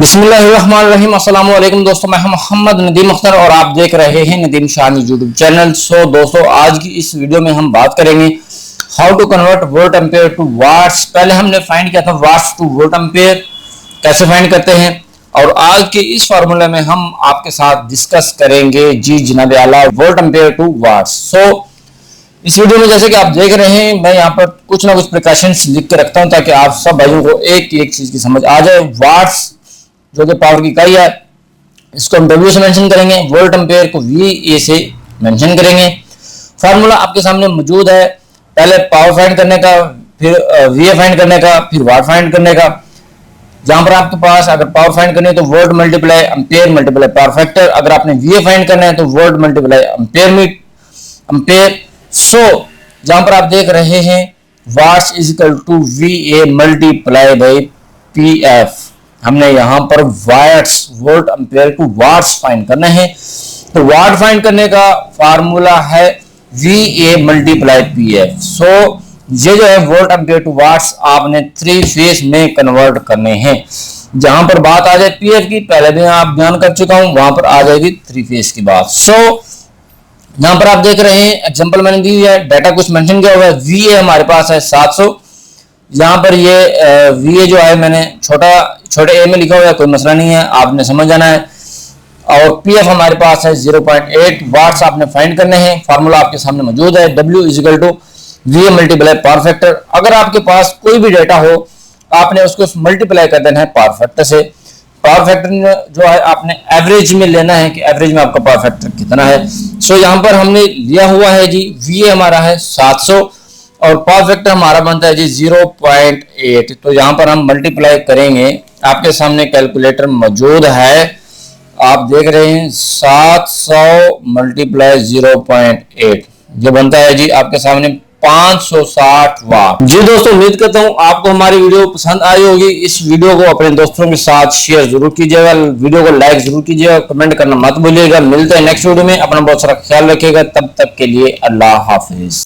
बिस्मिल्लाहिर्रहमानिर्रहीम। अस्सलाम वालेकुम दोस्तों, मैं मोहम्मद नदीम अख्तर और आप देख रहे हैं नदीम शानी यूट्यूब चैनल। दोस्तों, आज की इस वीडियो में हम बात करेंगे how to convert volt ampere to watts. पहले हमने फाइंड किया था वाट्स टू वोल्ट एम्पेयर, कैसे फाइंड करते हैं, और आज के इस फार्मूले में हम आपके साथ डिस्कस करेंगे जी जनाब आला वोल्ट एम्पेयर टू वाट्स। इस वीडियो में जैसे कि आप देख रहे हैं, मैं यहाँ पर कुछ ना कुछ प्रिकॉशंस लिख के रखता हूँ ताकि आप सब भाइयों को एक चीज की समझ आ जाए। वाट्स जो कि पावर की इकाई है, इसको हम W से मेंशन करेंगे, वोल्ट एम्पेयर को VA से मेंशन करेंगे। फार्मूला आपके सामने मौजूद है, पहले पावर फाइंड करने का, फिर VA फाइंड करने का, फिर वाट फाइंड करने का। जहां पर आपके पास अगर पावर फाइंड करनी है तो volt multiply ampere multiply power factor, अगर आपने VA फाइंड करना है तो वोल्ट मल्टीप्लाई एम्पेयर। जहां पर आप देख रहे हैं watts is equal to VA multiply by PF, हमने यहां पर watts volt ampere to watts find करना है। तो वाट फाइंड करने का फार्मूला है VA मल्टीप्लाई PF। ये जो है वोल्ट एम्पेयर टू वाट्स आपने 3 फेज में कन्वर्ट करने हैं। जहां पर बात आ जाए PF की, पहले भी आप बयान कर चुका हूं, वहां पर आ जाएगी 3 फेज की बात। यहां पर आप देख रहे हैं एग्जांपल मैंने दी है, डाटा कुछ मेंशन किया हुआ है। VA हमारे पास है 700, यहाँ पर ये VA जो है मैंने छोटे a में लिखा हुआ है, कोई मसला नहीं है, आपने समझ जाना है। और PF हमारे पास है 0.8 वाट्स आपने फाइंड करने हैं। फार्मूला आपके सामने मौजूद है, W is equal to VA multiply power factor. अगर आपके पास कोई भी डेटा हो, आपने उसको मल्टीप्लाई कर देना है पावर फैक्टर से। पावर फैक्टर जो है आपने एवरेज में लेना है कि एवरेज में आपका पावर फैक्टर कितना है। यहाँ पर हमने लिया हुआ है जी, VA हमारा है 700 और पावर फैक्टर हमारा बनता है जी 0.8। तो यहाँ पर हम मल्टीप्लाई करेंगे, आपके सामने कैलकुलेटर मौजूद है, आप देख रहे हैं 700 मल्टीप्लाई 0.8, ये बनता है जी आपके सामने 560 वाट। जी दोस्तों, उम्मीद करता हूँ आपको हमारी वीडियो पसंद आई होगी। इस वीडियो को अपने दोस्तों के साथ शेयर जरूर कीजिएगा, वीडियो को लाइक जरूर कीजिएगा, कमेंट करना मत भूलिएगा। मिलते हैं नेक्स्ट वीडियो में, अपना बहुत सारा ख्याल रखिएगा। तब तक के लिए अल्लाह हाफिज।